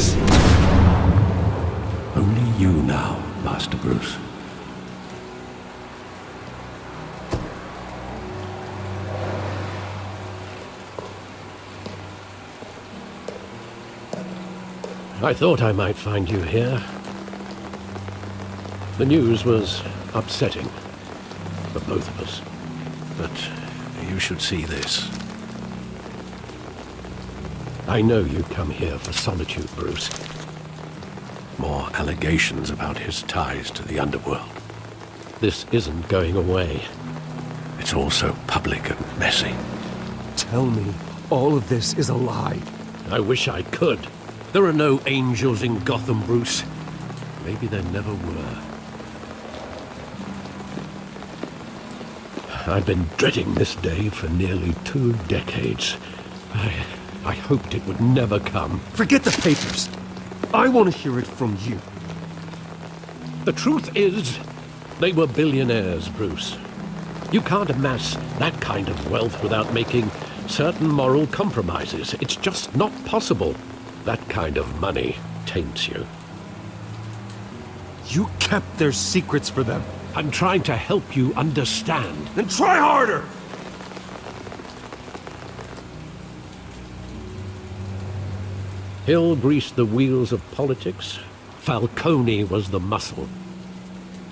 this? Only you now, Master Bruce. I thought I might find you here. The news was upsetting for both of us. But you should see this. I know you come here for solitude, Bruce. More allegations about his ties to the underworld. This isn't going away. It's all so public and messy. Tell me, all of this is a lie. I wish I could. There are no angels in Gotham, Bruce. Maybe there never were. I've been dreading this day for nearly 2 decades. I hoped it would never come. Forget the papers. I want to hear it from you. The truth is, they were billionaires, Bruce. You can't amass that kind of wealth without making certain moral compromises. It's just not possible. That kind of money taints you. You kept their secrets for them. I'm trying to help you understand. Then try harder! Hill greased the wheels of politics. Falcone was the muscle.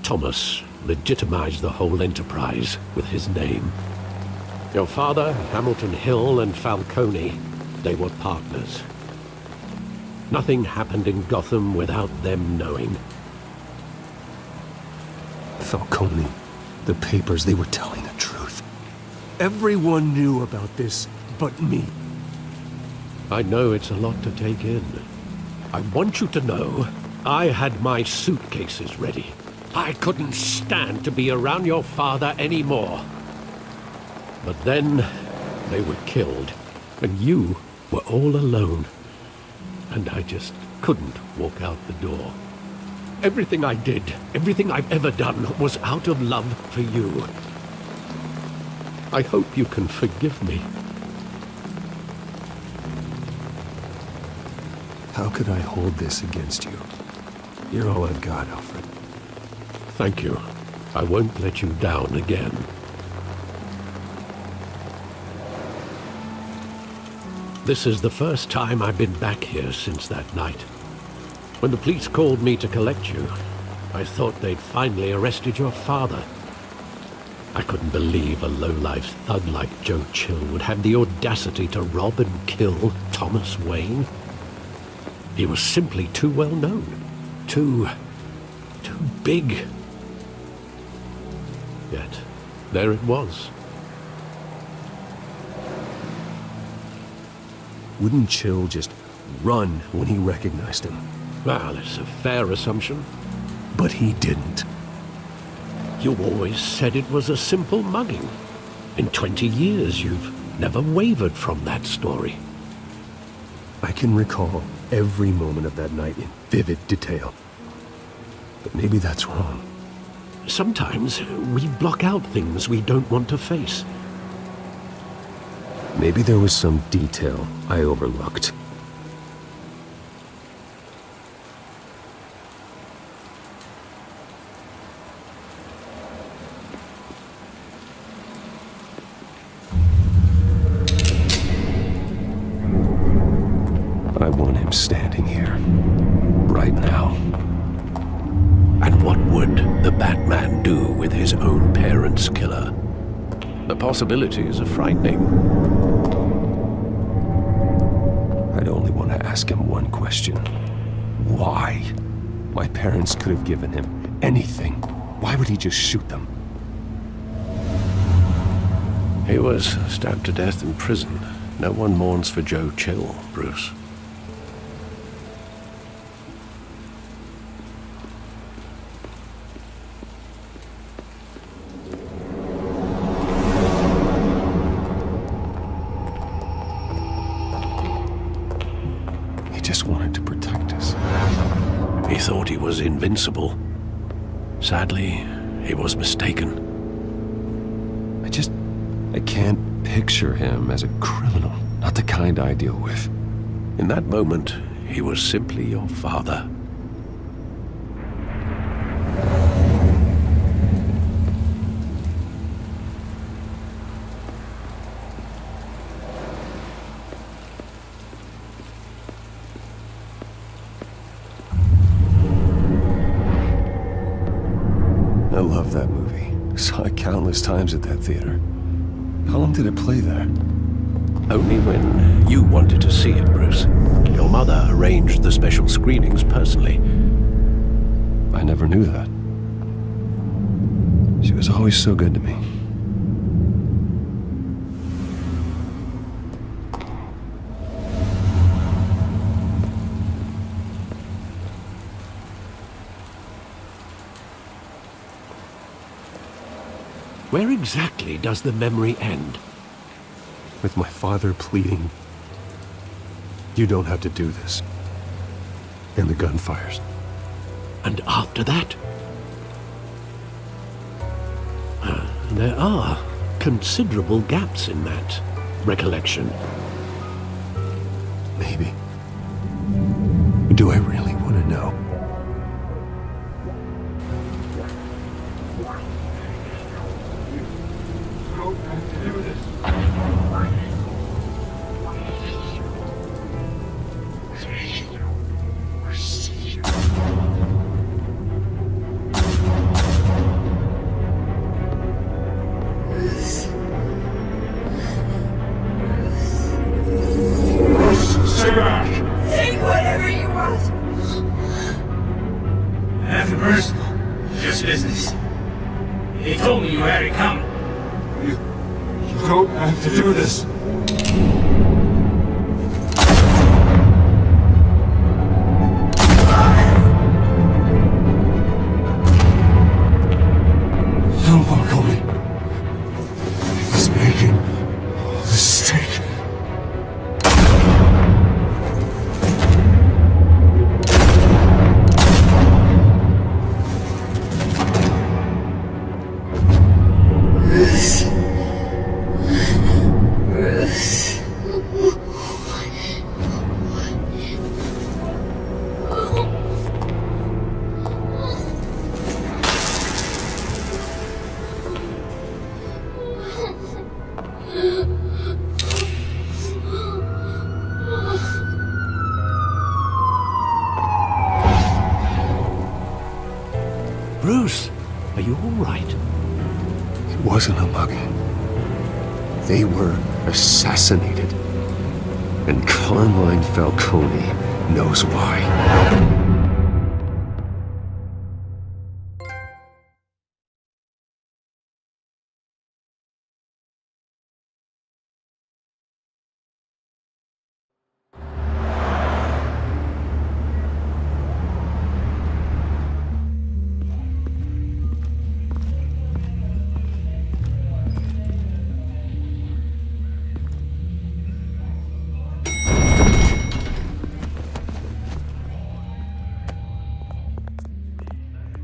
Thomas legitimized the whole enterprise with his name. Your father, Hamilton Hill, and Falcone, they were partners. Nothing happened in Gotham without them knowing. Falcone, the papers, they were telling the truth. Everyone knew about this but me. I know it's a lot to take in. I want you to know I had my suitcases ready. I couldn't stand to be around your father anymore. But then they were killed, and you were all alone. And I just couldn't walk out the door. Everything I did, everything I've ever done, was out of love for you. I hope you can forgive me. How could I hold this against you? You're all I've got, Alfred. Thank you. I won't let you down again. This is the first time I've been back here since that night. When the police called me to collect you, I thought they'd finally arrested your father. I couldn't believe a low-life thug like Joe Chill would have the audacity to rob and kill Thomas Wayne. He was simply too well known. Too big. Yet, there it was. Wouldn't Chill just run when he recognized him? Well, it's a fair assumption. But he didn't. You always said it was a simple mugging. In 20 years, you've never wavered from that story. I can recall every moment of that night in vivid detail. But maybe that's wrong. Sometimes we block out things we don't want to face. Maybe there was some detail I overlooked. I want him standing here, right now. And what would the Batman do with his own parents' killer? The possibilities are frightening. I'd only want to ask him one question. Why? My parents could have given him anything. Why would he just shoot them? He was stabbed to death in prison. No one mourns for Joe Chill, Bruce. Just wanted to protect us. He thought he was invincible. Sadly, he was mistaken. I can't picture him as a criminal. Not the kind I deal with. In that moment, He was simply your father. I love that movie. Saw it countless times at that theater. How long did it play there? Only when you wanted to see it, Bruce. Your mother arranged the special screenings personally. I never knew that. She was always so good to me. Where exactly does the memory end? With my father pleading, "You don't have to do this." And the gun fires. And after that? There are considerable gaps in that recollection. Maybe. Do I really want to know? Take whatever you want. Nothing personal, just business. He told me you had it coming. You don't have to do this. No, Falcone. He's making a mistake. Bruce, are you all right? It wasn't a mugging. They were assassinated. And Carmine Falcone knows why.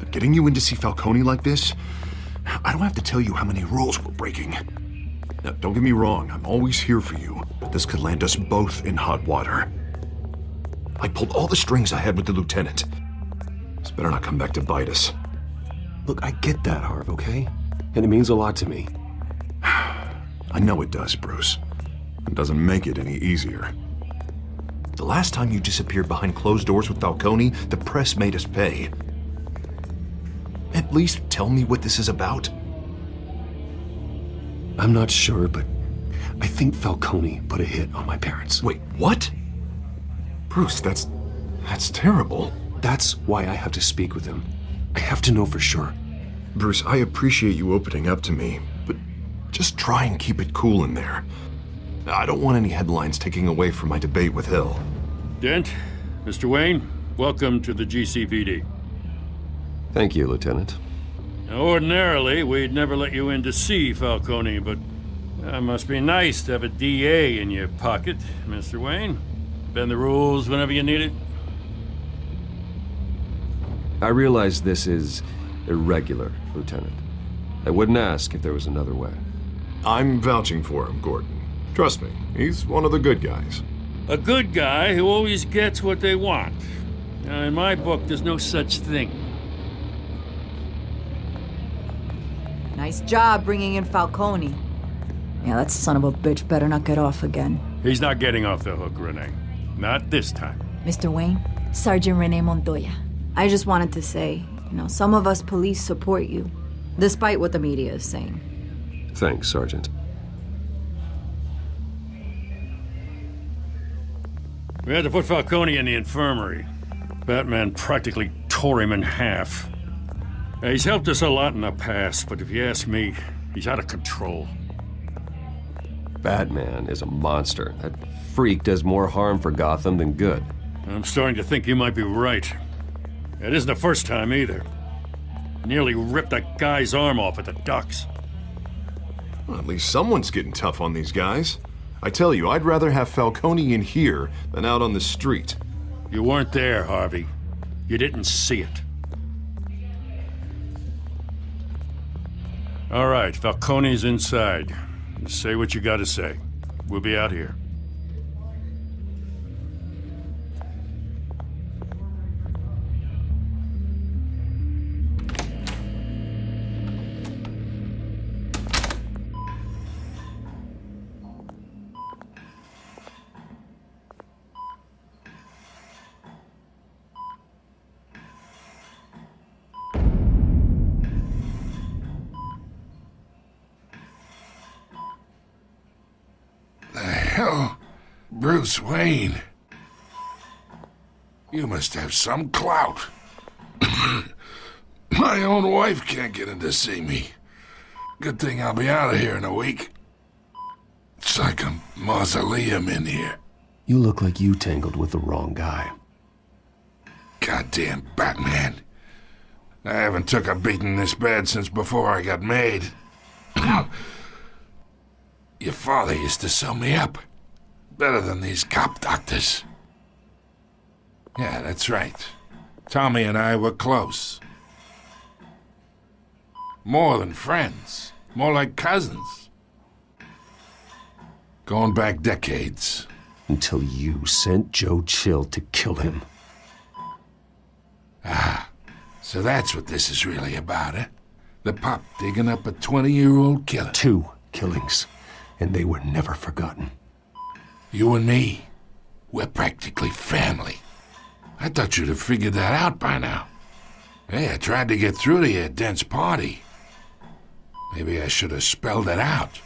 Getting you in to see Falcone like this, I don't have to tell you how many rules we're breaking. Now, don't get me wrong, I'm always here for you, but this could land us both in hot water. I pulled all the strings I had with the lieutenant. This better not come back to bite us. Look, I get that, Harv, okay? And it means a lot to me. I know it does, Bruce. It doesn't make it any easier. The last time you disappeared behind closed doors with Falcone, the press made us pay. At least tell me what this is about. I'm not sure, but I think Falcone put a hit on my parents. Wait, what? Bruce, that's terrible. That's why I have to speak with him. I have to know for sure. Bruce, I appreciate you opening up to me, but just try and keep it cool in there. I don't want any headlines taking away from my debate with Hill. Dent, Mr. Wayne, welcome to the GCPD. Thank you, Lieutenant. Now, ordinarily, we'd never let you in to see Falcone, but it must be nice to have a DA in your pocket, Mr. Wayne. Bend the rules whenever you need it. I realize this is irregular, Lieutenant. I wouldn't ask if there was another way. I'm vouching for him, Gordon. Trust me, he's one of the good guys. A good guy who always gets what they want. Now, in my book, there's no such thing. Nice job bringing in Falcone. Yeah, that son of a bitch better not get off again. He's not getting off the hook, Renee. Not this time. Mr. Wayne, Sergeant Renee Montoya. I just wanted to say, some of us police support you, despite what the media is saying. Thanks, Sergeant. We had to put Falcone in the infirmary. Batman practically tore him in half. He's helped us a lot in the past, but if you ask me, he's out of control. Batman is a monster. That freak does more harm for Gotham than good. I'm starting to think you might be right. It isn't the first time either. Nearly ripped a guy's arm off at the docks. Well, at least someone's getting tough on these guys. I tell you, I'd rather have Falcone in here than out on the street. You weren't there, Harvey. You didn't see it. All right, Falcone's inside. Just say what you gotta say. We'll be out here. Hell, Bruce Wayne. You must have some clout. My own wife can't get in to see me. Good thing I'll be out of here in a week. It's like a mausoleum in here. You look like you tangled with the wrong guy. Goddamn Batman. I haven't took a beating this bad since before I got made. Your father used to sew me up. Better than these cop doctors. Yeah, that's right. Tommy and I were close. More than friends. More like cousins. Going back decades. Until you sent Joe Chill to kill him. Ah, so that's what this is really about, eh? The pup digging up a 20-year-old killer. 2 killings, and they were never forgotten. You and me, we're practically family. I thought you'd have figured that out by now. Hey, I tried to get through to your dense party. Maybe I should have spelled it out.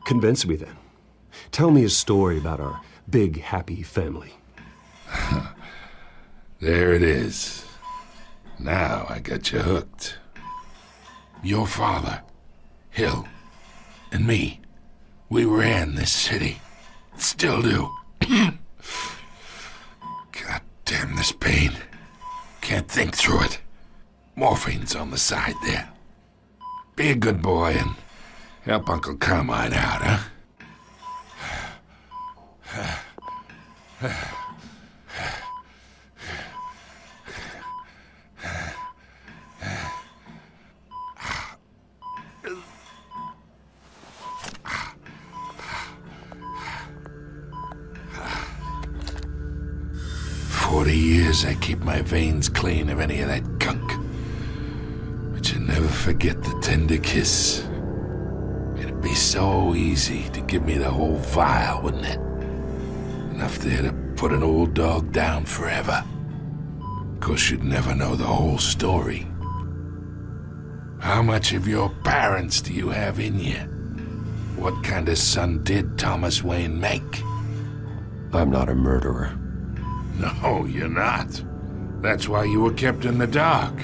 Convince me then. Tell me a story about our big, happy family. There it is. Now I got you hooked. Your father, Hill, and me, we ran this city. Still do. God damn this pain. Can't think through it. Morphine's on the side there. Be a good boy and help Uncle Carmine out, huh? 40 years I keep my veins clean of any of that gunk. But you never forget the tender kiss. It'd be so easy to give me the whole vial, wouldn't it? Enough there to put an old dog down forever. Of course, you'd never know the whole story. How much of your parents do you have in you? What kind of son did Thomas Wayne make? I'm not a murderer. No, you're not. That's why you were kept in the dark.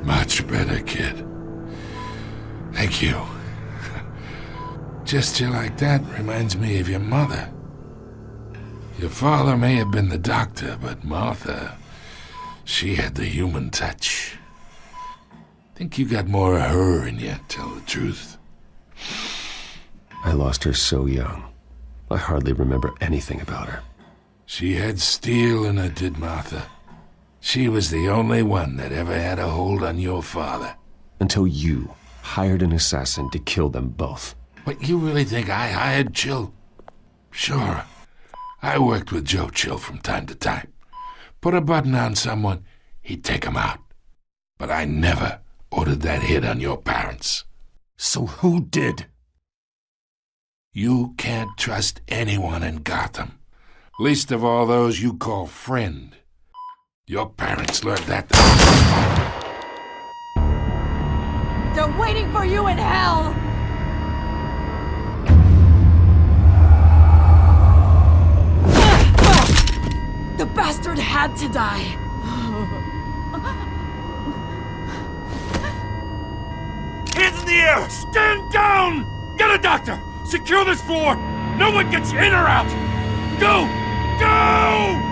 Much better, kid. Thank you. Gesture like that reminds me of your mother. Your father may have been the doctor, but Martha, she had the human touch. Think you got more of her in you, tell the truth. I lost her so young. I hardly remember anything about her. She had steel in her, did Martha. She was the only one that ever had a hold on your father. Until you hired an assassin to kill them both. What, you really think I hired Chill? Sure, I worked with Joe Chill from time to time. Put a button on someone, he'd take him out. But I never ordered that hit on your parents. So who did? You can't trust anyone in Gotham. Least of all those you call friend. Your parents learned that. They're waiting for you in hell! The bastard had to die! Hands in the air! Stand down! Get a doctor! Secure this floor! No one gets in or out! Go! Go!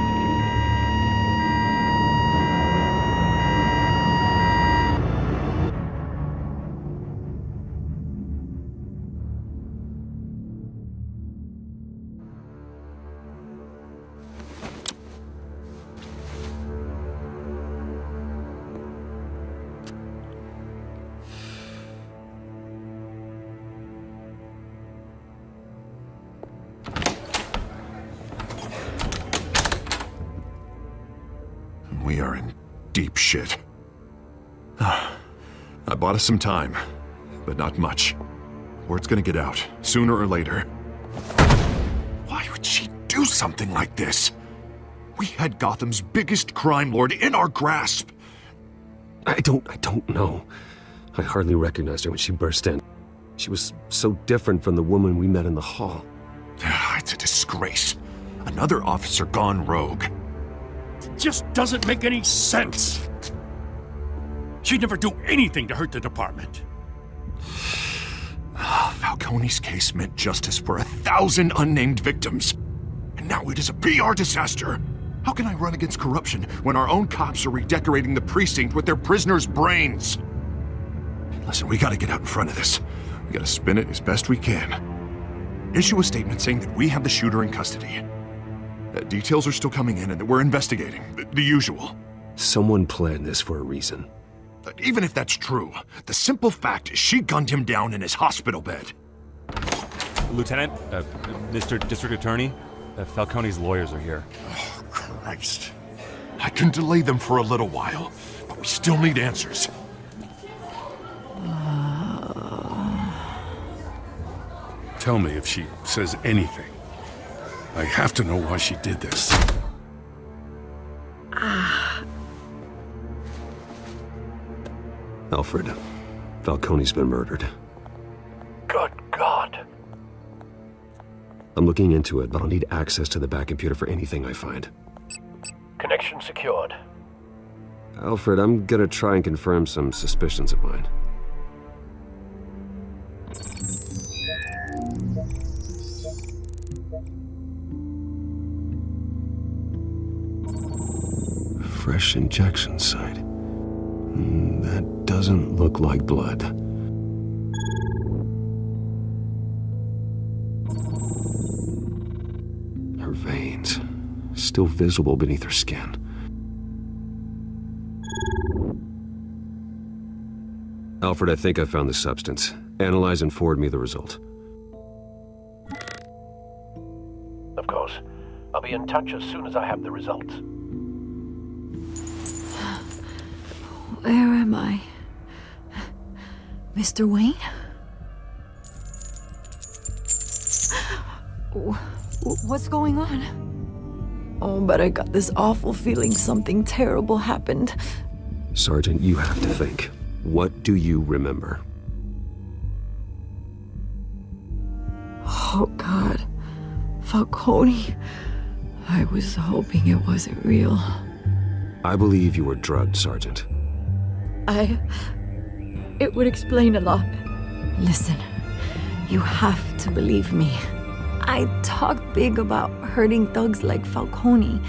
We are in deep shit. I bought us some time, but not much. Word's gonna get out, sooner or later. Why would she do something like this? We had Gotham's biggest crime lord in our grasp. I don't know. I hardly recognized her when she burst in. She was so different from the woman we met in the hall. It's a disgrace. Another officer gone rogue. It just doesn't make any sense. She'd never do anything to hurt the department. Falcone's case meant justice for 1,000 unnamed victims. And now it is a PR disaster. How can I run against corruption when our own cops are redecorating the precinct with their prisoners' brains? Listen, we gotta get out in front of this. We gotta spin it as best we can. Issue a statement saying that we have the shooter in custody. Details are still coming in and that we're investigating. The usual. Someone planned this for a reason. Even if that's true, the simple fact is she gunned him down in his hospital bed. Lieutenant, Mr. District Attorney, Falcone's lawyers are here. Oh, Christ. I can delay them for a little while, but we still need answers. Tell me if she says anything. I have to know why she did this. Alfred, Falcone's been murdered. Good God. I'm looking into it, but I'll need access to the back computer for anything I find. Connection secured. Alfred, I'm gonna try and confirm some suspicions of mine. Fresh injection site. That doesn't look like blood. Her veins, still visible beneath her skin. Alfred, I think I found the substance. Analyze and forward me the result. Of course. I'll be in touch as soon as I have the results. Where am I? Mr. Wayne? What's going on? Oh, but I got this awful feeling something terrible happened. Sergeant, you have to think. What do you remember? Oh, God. Falcone. I was hoping it wasn't real. I believe you were drugged, Sergeant. It would explain a lot. Listen, you have to believe me. I talk big about hurting thugs like Falcone,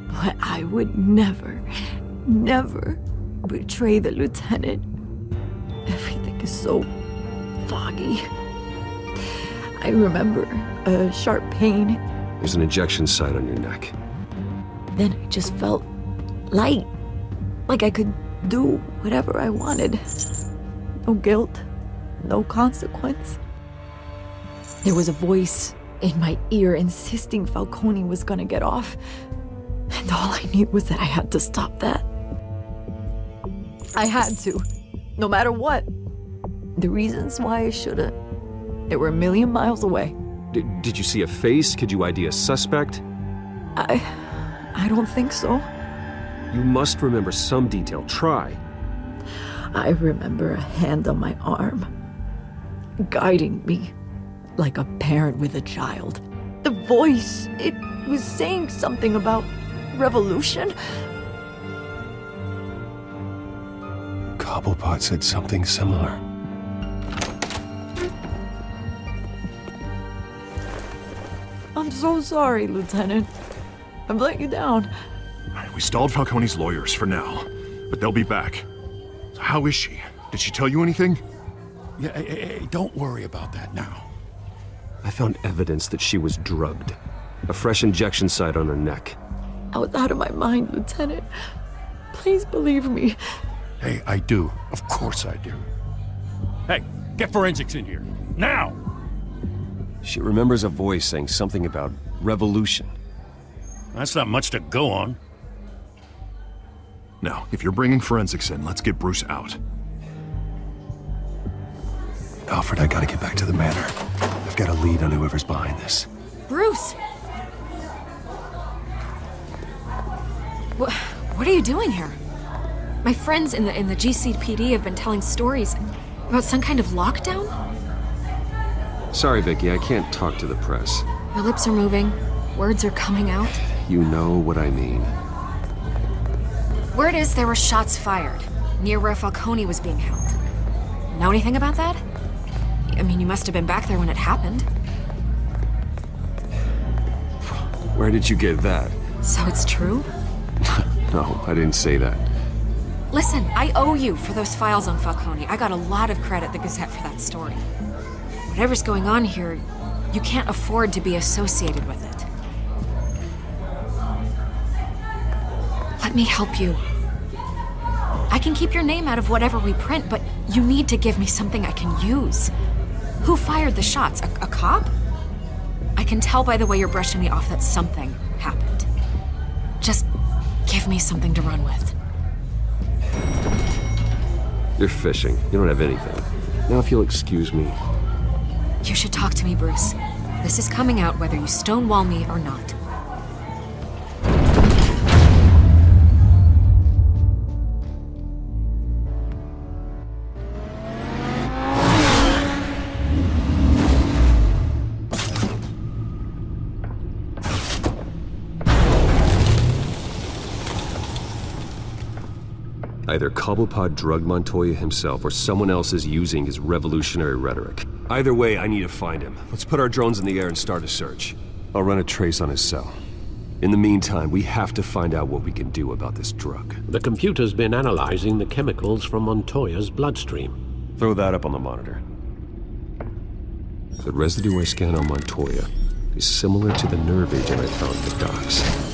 but I would never betray the lieutenant. Everything is so foggy. I remember a sharp pain. There's an injection site on your neck. Then I just felt light, like I could do whatever I wanted. No guilt, no consequence. There was a voice in my ear insisting Falcone was gonna get off. And all I knew was that I had to stop that. I had to, no matter what. The reasons why I shouldn't, they were a million miles away. Did you see a face? Could you ID a suspect? I don't think so. You must remember some detail. Try. I remember a hand on my arm, guiding me like a parent with a child. The voice, it was saying something about revolution. Cobblepot said something similar. I'm so sorry, Lieutenant. I've let you down. All right, we stalled Falcone's lawyers for now, but they'll be back. So how is she? Did she tell you anything? Yeah, hey, don't worry about that now. I found evidence that she was drugged. A fresh injection site on her neck. I was out of my mind, Lieutenant. Please believe me. Hey, I do. Of course I do. Hey, get forensics in here. Now! She remembers a voice saying something about revolution. That's not much to go on. Now, if you're bringing forensics in, let's get Bruce out. Alfred, I gotta get back to the manor. I've got a lead on whoever's behind this. Bruce! What are you doing here? My friends in the GCPD have been telling stories about some kind of lockdown? Sorry, Vicky, I can't talk to the press. Your lips are moving. Words are coming out. You know what I mean. Word is there were shots fired near where Falcone was being held. Know anything about that? I mean, you must have been back there when it happened. Where did you get that? So it's true? No, I didn't say that. Listen, I owe you for those files on Falcone. I got a lot of credit at the Gazette for that story. Whatever's going on here, you can't afford to be associated with it. Let me help you. I can keep your name out of whatever we print, but you need to give me something I can use. Who fired the shots? A cop? I can tell by the way you're brushing me off that something happened. Just give me something to run with. You're fishing. You don't have anything. Now if you'll excuse me. You should talk to me, Bruce. This is coming out whether you stonewall me or not. Either Cobblepot drugged Montoya himself or someone else is using his revolutionary rhetoric. Either way, I need to find him. Let's put our drones in the air and start a search. I'll run a trace on his cell. In the meantime, we have to find out what we can do about this drug. The computer's been analyzing the chemicals from Montoya's bloodstream. Throw that up on the monitor. The residue I scan on Montoya is similar to the nerve agent I found at the docks.